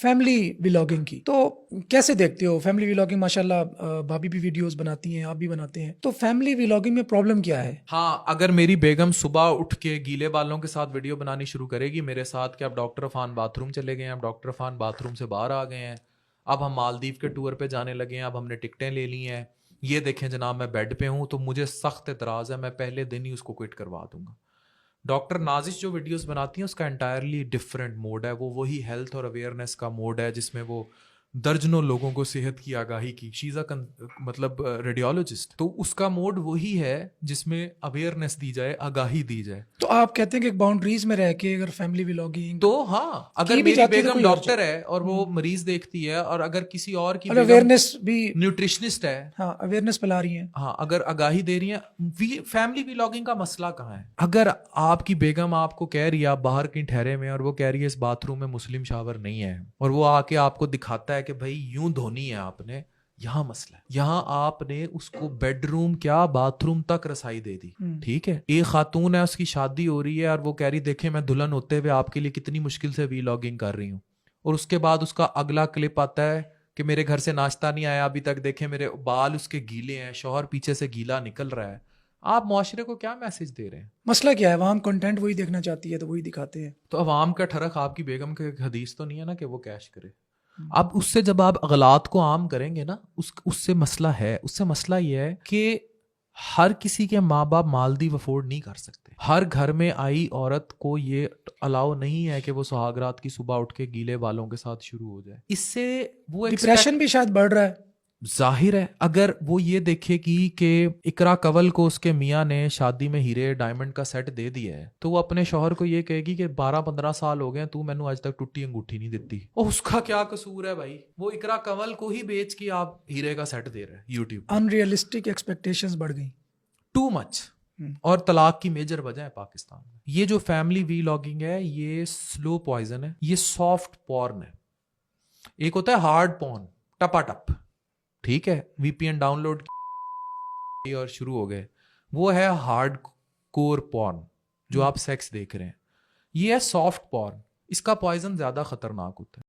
Family vlogging کی، تو کیسے دیکھتے ہو فیملی ولاگنگ؟ ماشاءاللہ بھابھی بھی ویڈیوز بناتی ہیں، آپ بھی بناتے ہیں، تو فیملی ولاگنگ میں پرابلم کیا ہے؟ ہاں، اگر میری بیگم صبح اٹھ کے گیلے بالوں کے ساتھ ویڈیو بنانی شروع کرے گی میرے ساتھ کہ اب ڈاکٹر عفان باتھ روم چلے گئے ہیں، اب ڈاکٹر عفان باتھ روم سے باہر آ گئے ہیں، اب ہم مالدیو کے ٹور پہ جانے لگے ہیں، اب ہم نے ٹکٹیں لے لی ہیں، یہ دیکھیں جناب میں بیڈ پہ ہوں، تو مجھے سخت اعتراض ہے، میں پہلے دن ہی اس کو کوئٹ کروا دوں گا۔ ڈاکٹر نازش جو ویڈیوز بناتی ہیں اس کا انٹائرلی ڈفرینٹ موڈ ہے، وہ وہی ہیلتھ اور اویئرنیس کا موڈ ہے جس میں وہ درجنوں لوگوں کو صحت کی آگاہی کی، شی از اے مطلب ریڈیولوجسٹ، تو اس کا موڈ وہی ہے جس میں اویئرنیس دی جائے، آگاہی دی جائے۔ تو آپ کہتے ہیں کہ ایک باؤنڈریز میں رہ کے اگر فیملی ولاگنگ تو ہاں، اگر کی بھی میری جاتی ہے تو بیگم کوئی ڈاکٹر ہے اور وہ مریض دیکھتی ہے، اور اگر کسی اور کی بیگم اویئرنیس بھی، نیوٹریشنسٹ ہے، ہاں اویئرنیس پھیلا رہی ہیں، ہاں اگر آگاہی دے رہی ہیں، فیملی ولاگنگ کا مسئلہ کہاں ہے؟ اگر آپ کی بیگم آپ کو کہہ رہی ہے، آپ باہر کہیں ٹھہرے میں اور وہ کہہ رہی ہے اس باتھ روم میں مسلم شاور نہیں ہے، اور وہ آ کے آپ کو دکھاتا ہے کہ بھائی یوں دھونی ہے آپ نے، یہاں مسئلہ ہے، یہاں آپ نے اس کو بیڈ روم کیا باتھ روم تک رسائی دے دی۔ ٹھیک ہے، ایک خاتون ہے، اس کی شادی ہو رہی ہے اور وہ کہہ رہی دیکھیں میں دلہن ہوتے ہوئے آپ کے لیے کتنی مشکل سے ولاگنگ کر رہی ہوں، اور اس کے بعد اس کا اگلا کلپ آتا ہے کہ میرے گھر سے ناشتہ نہیں آیا ابھی تک، دیکھیں میرے بال اس کے گیلے ہیں، شوہر پیچھے سے گیلا نکل رہا ہے۔ آپ معاشرے کو کیا میسج دے رہے ہیں؟ مسئلہ کیا ہے؟ عوام کنٹینٹ وہی دیکھنا چاہتی ہے تو وہی دکھاتے ہیں۔ تو عوام کا ٹھرک آپ کی بیگم کے حدیث تو نہیں ہے نا کہ وہ کیش کرے۔ اب اس سے جب آپ اغلاط کو عام کریں گے نا، اس سے مسئلہ ہے، اس سے مسئلہ یہ ہے کہ ہر کسی کے ماں باپ مالدیو افورڈ نہیں کر سکتے، ہر گھر میں آئی عورت کو یہ الاؤ نہیں ہے کہ وہ سہاگ رات کی صبح اٹھ کے گیلے بالوں کے ساتھ شروع ہو جائے۔ اس سے وہ ڈپریشن بھی شاید بڑھ رہا ہے۔ ظاہر ہے، اگر وہ یہ دیکھے گی کہ اقرا کنول کو اس کے میاں نے شادی میں ہیرے ڈائمنڈ کا سیٹ دے دیا ہے، تو وہ اپنے شوہر کو یہ کہے گی کہ 12-15 سال ہو گئے تو میں نے آج تک ٹوٹی انگوٹھی نہیں دیتی، اور اس کا کیا قصور ہے بھائی؟ وہ اقرا کنول کو ہی بیچ کے آپ ہیرے کا سیٹ دے رہے ہیں یوٹیوب۔ ان ریئلسٹک ایکسپیکٹیشنز بڑھ گئی، ٹو مچ، اور طلاق کی میجر وجہ ہے پاکستان میں۔ یہ جو فیملی ولاگنگ ہے یہ سلو پوائزن ہے، یہ سافٹ پورن ہے۔ ایک ہوتا ہے ہارڈ پورن، ٹپا ٹپ، ٹھیک ہے، وی پی این ڈاؤن لوڈ کی اور شروع ہو گئے، وہ ہے ہارڈ کور پورن جو آپ سیکس دیکھ رہے ہیں، یہ ہے سافٹ پورن، اس کا پوائزن زیادہ خطرناک ہوتا ہے۔